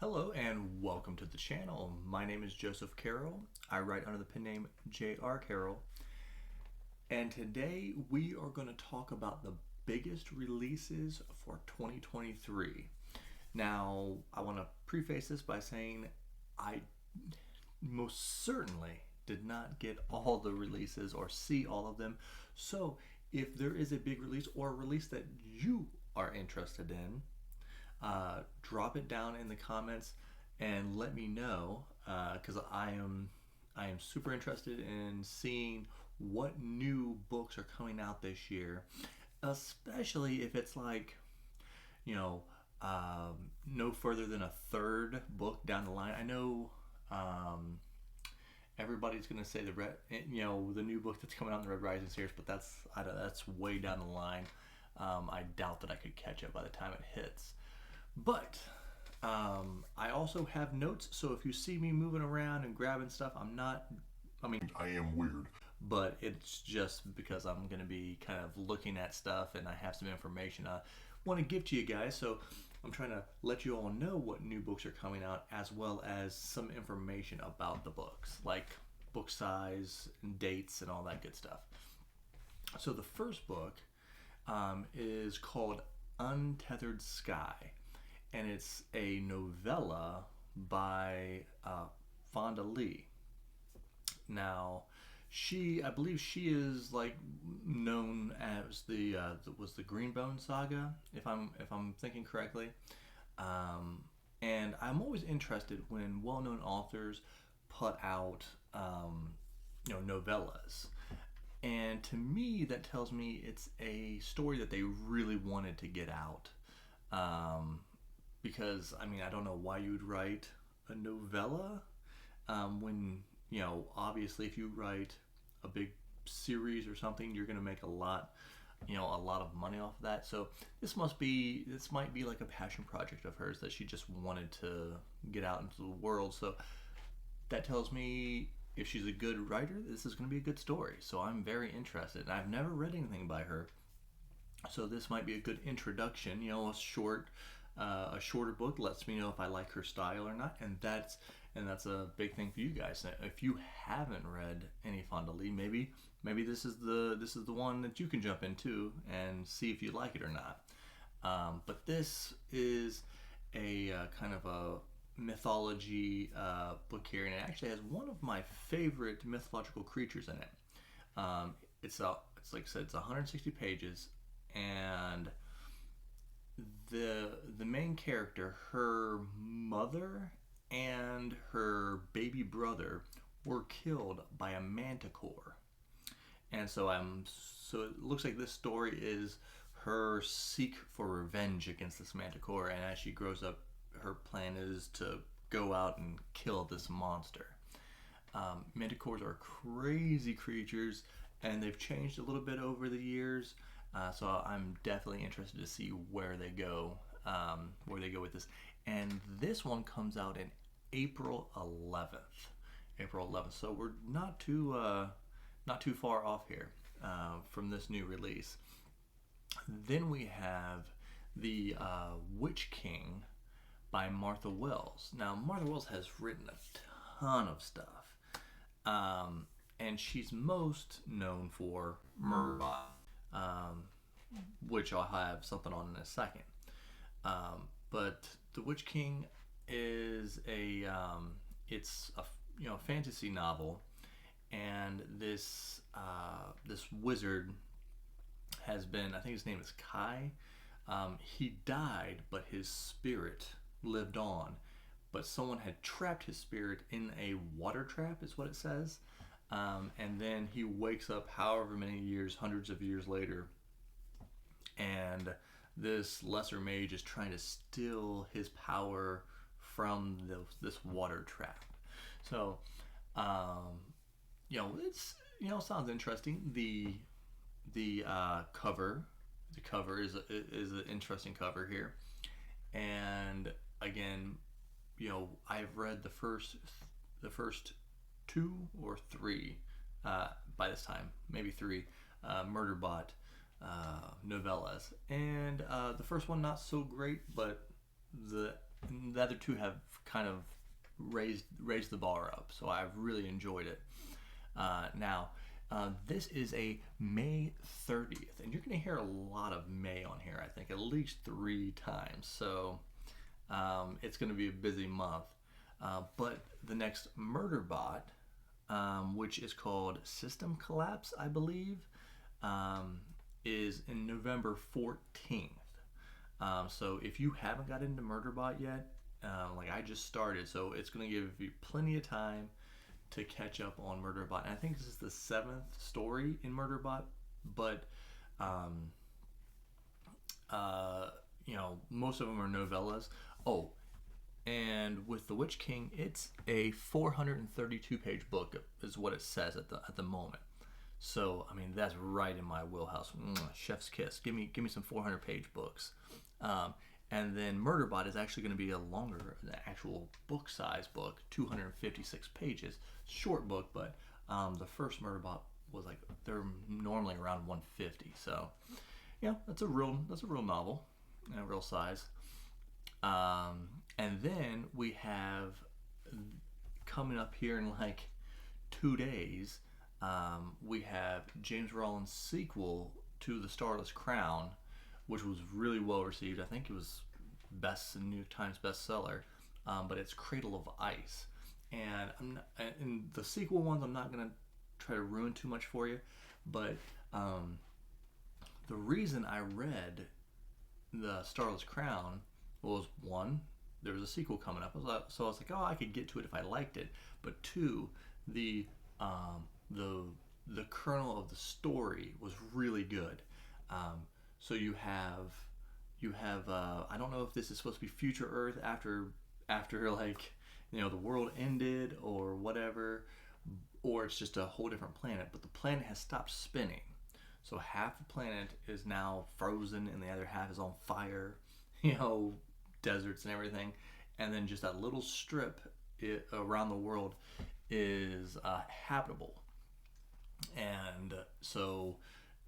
Hello and welcome to the channel. My name is Joseph Carrel. I write under the pen name J.R. Carrel. And today we are going to talk about the biggest releases for 2023. Now, I want to preface this by saying I most certainly did not get all the releases or see all of them. So if there is a big release or a release that you are interested in, drop it down in the comments and let me know, because I am super interested in seeing what new books are coming out this year, especially if it's like, you know, no further than a third book down the line. I know everybody's gonna say the new book that's coming out in the Red Rising series, but that's way down the line. I doubt that I could catch it by the time it hits. But I also have notes, so if you see me moving around and grabbing stuff, I am weird. But it's just because I'm going to be kind of looking at stuff and I have some information I want to give to you guys. So I'm trying to let you all know what new books are coming out, as well as some information about the books, like book size and dates and all that good stuff. So the first book is called Untethered Sky. And it's a novella by Fonda Lee. Now, I believe she is like known as the Greenbone Saga, if I'm thinking correctly. And I'm always interested when well-known authors put out novellas. And to me, that tells me it's a story that they really wanted to get out. Because, I don't know why you would write a novella when, obviously if you write a big series or something, you're going to make a lot of money off of that. So this might be like a passion project of hers that she just wanted to get out into the world. So that tells me if she's a good writer, this is going to be a good story. So I'm very interested. And I've never read anything by her. So this might be a good introduction, a shorter book lets me know if I like her style or not, and that's a big thing for you guys. If you haven't read any Fonda Lee, maybe this is the one that you can jump into and see if you like it or not. But this is a kind of a mythology book here, and it actually has one of my favorite mythological creatures in it. It's like I said, it's 160 pages, and the main character, her mother and her baby brother were killed by a manticore. And so it looks like this story is her seek for revenge against this manticore, and as she grows up, her plan is to go out and kill this monster. Manticores are crazy creatures, and they've changed a little bit over the years. So I'm definitely interested to see where they go with this. And this one comes out in April 11th. So we're not too far off here from this new release. Then we have the Witch King by Martha Wells. Now, Martha Wells has written a ton of stuff, and she's most known for Murderbot, which I'll have something on in a second. But The Witch King is it's a fantasy novel, and this wizard has been, I think his name is Kai. He died, but his spirit lived on. But someone had trapped his spirit in a water trap, is what it says. And then he wakes up however many years, hundreds of years later, and this lesser mage is trying to steal his power from this water trap. So, it's sounds interesting. The cover is an interesting cover here, and again, I've read the first two or three by this time, maybe three, Murderbot novellas, and the first one not so great, but the the other two have kind of raised the bar up. So I've really enjoyed it. Now, this is a May 30th, and you're going to hear a lot of May on here, I think, at least 3 times. So it's going to be a busy month. But the next Murderbot, which is called System Collapse, I believe, is in November 14th. So if you haven't got into Murderbot yet, like I just started, so it's going to give you plenty of time to catch up on Murderbot. And I think this is the 7th story in Murderbot, but most of them are novellas. Oh, and with The Witch King, it's a 432 page book, is what it says at the moment. So I mean, that's right in my wheelhouse. Chef's kiss. Give me some 400 page books. And then Murderbot is actually going to be a longer, the actual book size book, 256 pages, short book. But the first Murderbot was like, they're normally around 150. So yeah, that's a real novel, real size. And then we have coming up here in like 2 days, we have James Rollins' sequel to The Starless Crown, which was really well received. I think it was New York Times bestseller, but it's Cradle of Ice. And in the sequel ones, I'm not going to try to ruin too much for you, but the reason I read The Starless Crown was, one, there was a sequel coming up, so I was like, oh, I could get to it if I liked it. But two, the kernel of the story was really good. So you have I don't know if this is supposed to be future Earth after like, the world ended or whatever, or it's just a whole different planet. But the planet has stopped spinning, so half the planet is now frozen and the other half is on fire. Deserts and everything, and then just that little strip around the world is habitable. And so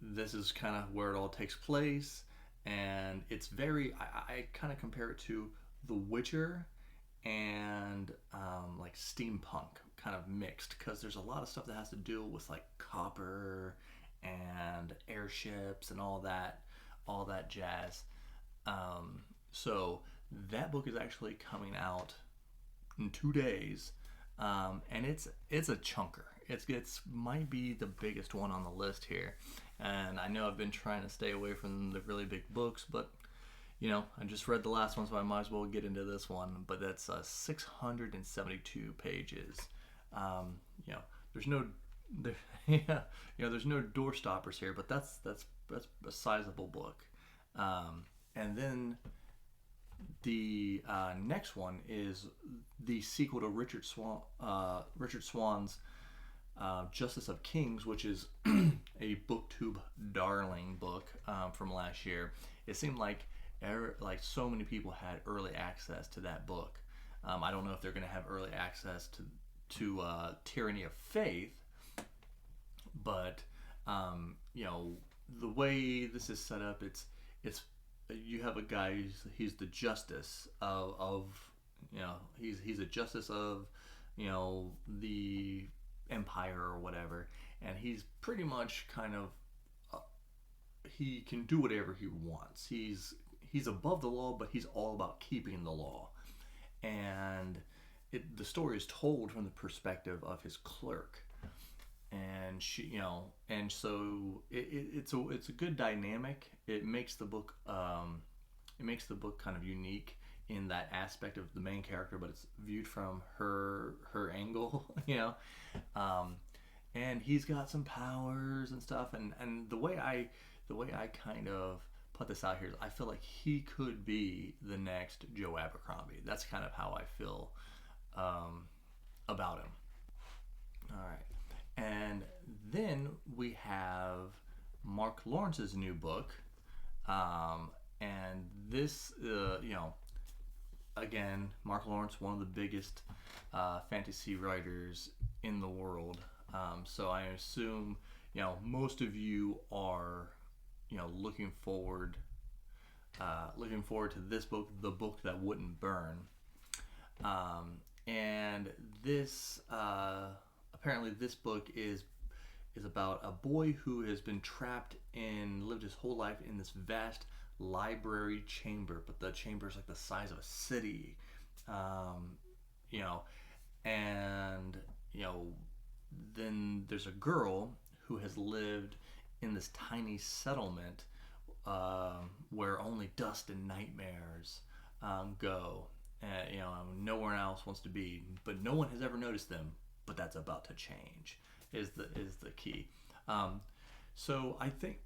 this is kind of where it all takes place, and it's very, I kind of compare it to The Witcher and like steampunk kind of mixed, because there's a lot of stuff that has to do with like copper and airships and all that jazz. So that book is actually coming out in 2 days, and it's a chunker. It's might be the biggest one on the list here, and I know I've been trying to stay away from the really big books, but I just read the last one, so I might as well get into this one. But that's 672 pages. There's no there's no door stoppers here, but that's a sizable book. And then the next one is the sequel to Richard Swan's Justice of Kings, which is a BookTube darling book from last year. It seemed like so many people had early access to that book. I don't know if they're going to have early access to Tyranny of Faith, but the way this is set up, it's you have a guy, he's the justice of he's a justice of the empire or whatever, and he's pretty much kind of he can do whatever he wants. He's above the law, but he's all about keeping the law. And the story is told from the perspective of his clerk, and and so it's a good dynamic. It makes the book kind of unique in that aspect of the main character, but it's viewed from her angle, and he's got some powers and stuff, and the way I kind of put this out here is I feel like he could be the next Joe Abercrombie. That's kind of how I feel about him. All right. And then we have Mark Lawrence's new book, and this, again, Mark Lawrence, one of the biggest fantasy writers in the world. So I assume, most of you are, looking forward looking forward to this book, The Book That Wouldn't Burn. And this apparently this book is about a boy who has been trapped and lived his whole life in this vast library chamber, but the chamber is like the size of a city, you know, and then there's a girl who has lived in this tiny settlement where only dust and nightmares go. Nowhere else wants to be, but no one has ever noticed them. But that's about to change. Is the key. So I think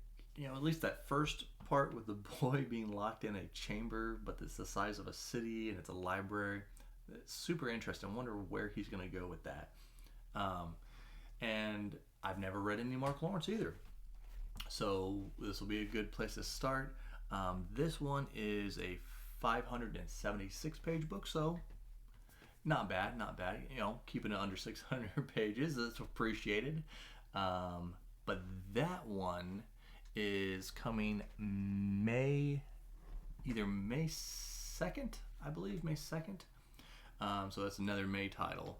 at least that first part with the boy being locked in a chamber, but it's the size of a city and it's a library. It's super interesting. I wonder where he's going to go with that. And I've never read any Mark Lawrence either, so this will be a good place to start. This one is a 576 page book, so not bad. Keeping it under 600 pages, that's appreciated. But that one is coming either May 2nd, I believe, May 2nd. So that's another May title.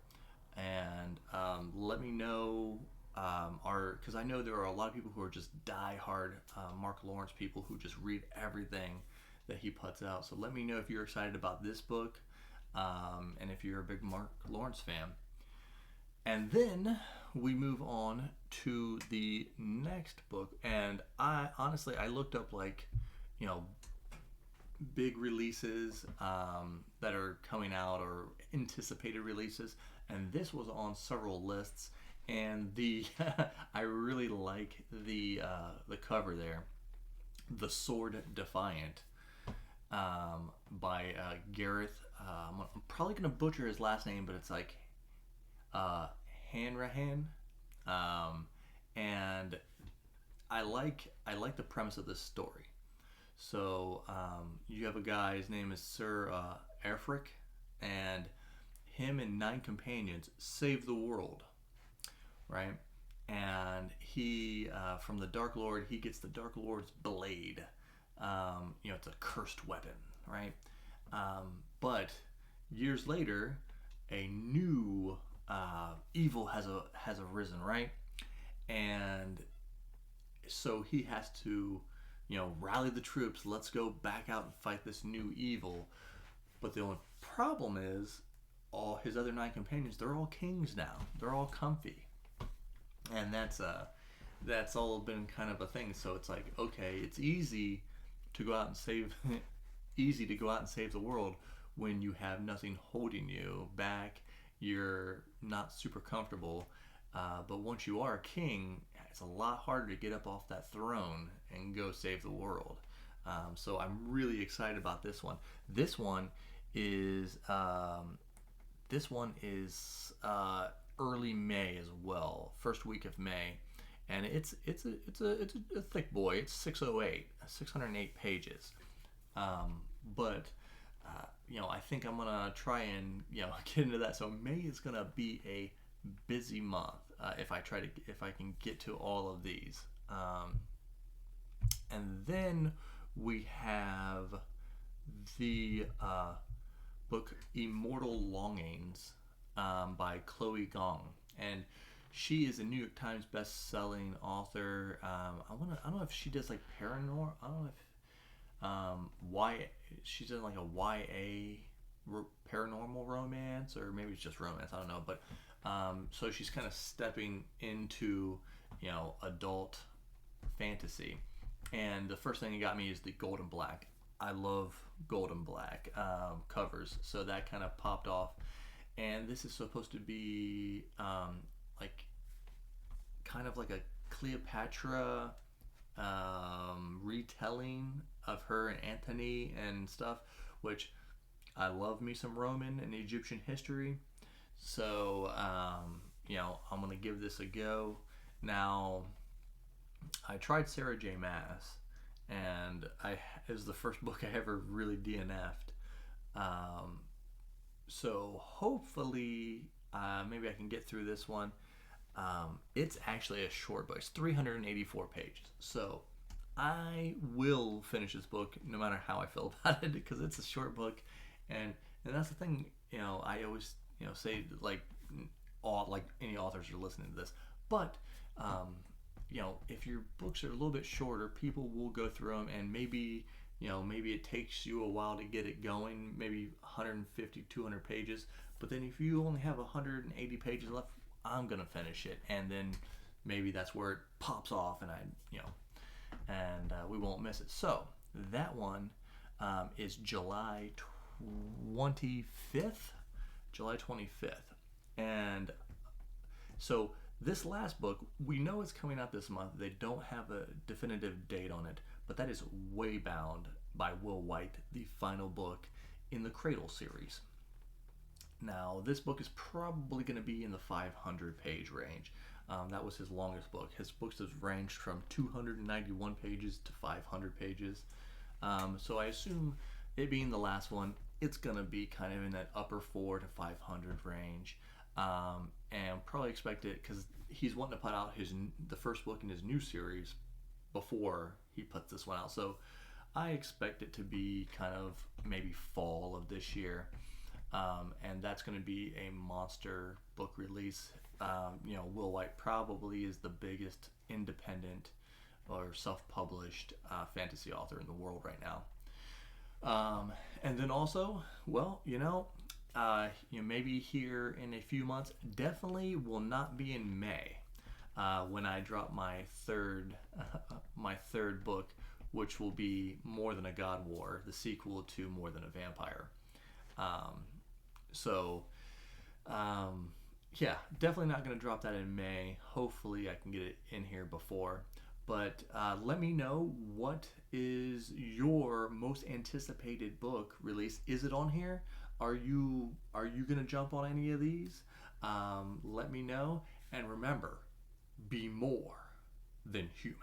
And let me know, because I know there are a lot of people who are just die-hard Mark Lawrence people who just read everything that he puts out. So let me know if you're excited about this book, and if you're a big Mark Lawrence fan. And then we move on to the next book, and I looked up big releases that are coming out or anticipated releases, and this was on several lists. And I really like the cover there, The Sword Defiant, by Gareth. I'm probably gonna butcher his last name, but it's like Hanrahan, and I like the premise of this story. So you have a guy, his name is Sir Airfrick, and him and 9 companions save the world, right? And he, from the Dark Lord, he gets the Dark Lord's blade. It's a cursed weapon, right? But years later, a new evil has arisen, right? And so he has to, rally the troops. Let's go back out and fight this new evil. But the only problem is, all his other 9 companions, they're all kings now. They're all comfy, and that's all been kind of a thing. So it's like, okay, it's easy to go out and save the world when you have nothing holding you back. You're not super comfortable, but once you are a king, it's a lot harder to get up off that throne and go save the world. So I'm really excited about this one. This one is early May as well, first week of May, and it's a thick boy. It's 608 pages, but I think I'm gonna try and get into that. So May is gonna be a busy month if I can get to all of these. And then we have the book Immortal Longings by Chole Gong, and she is a New York Times best-selling author. I don't know if she does like paranormal. I don't know if she's in like a YA paranormal romance, or maybe it's just romance. I don't know, but so she's kind of stepping into adult fantasy. And the first thing that got me is the gold and black. I love gold and black covers, so that kind of popped off. And this is supposed to be kind of like a Cleopatra retelling of her and Antony and stuff, which I love me some Roman and Egyptian history. So I'm gonna give this a go. Now, I tried Sarah J. Maas, and it was the first book I ever really DNF'd. So hopefully, maybe I can get through this one. It's actually a short book. It's 384 pages. So I will finish this book no matter how I feel about it because it's a short book, and that's the thing. I always say like all like any authors are listening to this, but um, if your books are a little bit shorter, people will go through them, and maybe maybe it takes you a while to get it going, maybe 150, 200 pages. But then if you only have 180 pages left, I'm gonna finish it, and then maybe that's where it pops off, and we won't miss it. So that one is July 25th. July 25th. And so this last book, we know it's coming out this month. They don't have a definitive date on it, but that is Waybound by Will Wight, the final book in the Cradle series. Now, this book is probably going to be in the 500 page range. That was his longest book. His books have ranged from 291 pages to 500 pages. So I assume it being the last one, it's going to be kind of in that upper 400 to 500 range. And probably expect it because he's wanting to put out the first book in his new series before he puts this one out. So I expect it to be kind of maybe fall of this year. And that's going to be a monster book release. Will Wight probably is the biggest independent or self-published fantasy author in the world right now. And then also, well, maybe here in a few months, definitely will not be in May when I drop my third book, which will be More Than a God War, the sequel to More Than a Vampire. Yeah, definitely not going to drop that in May. Hopefully I can get it in here before. But let me know, what is your most anticipated book release? Is it on here? Are you going to jump on any of these? Let me know. And remember, be more than human.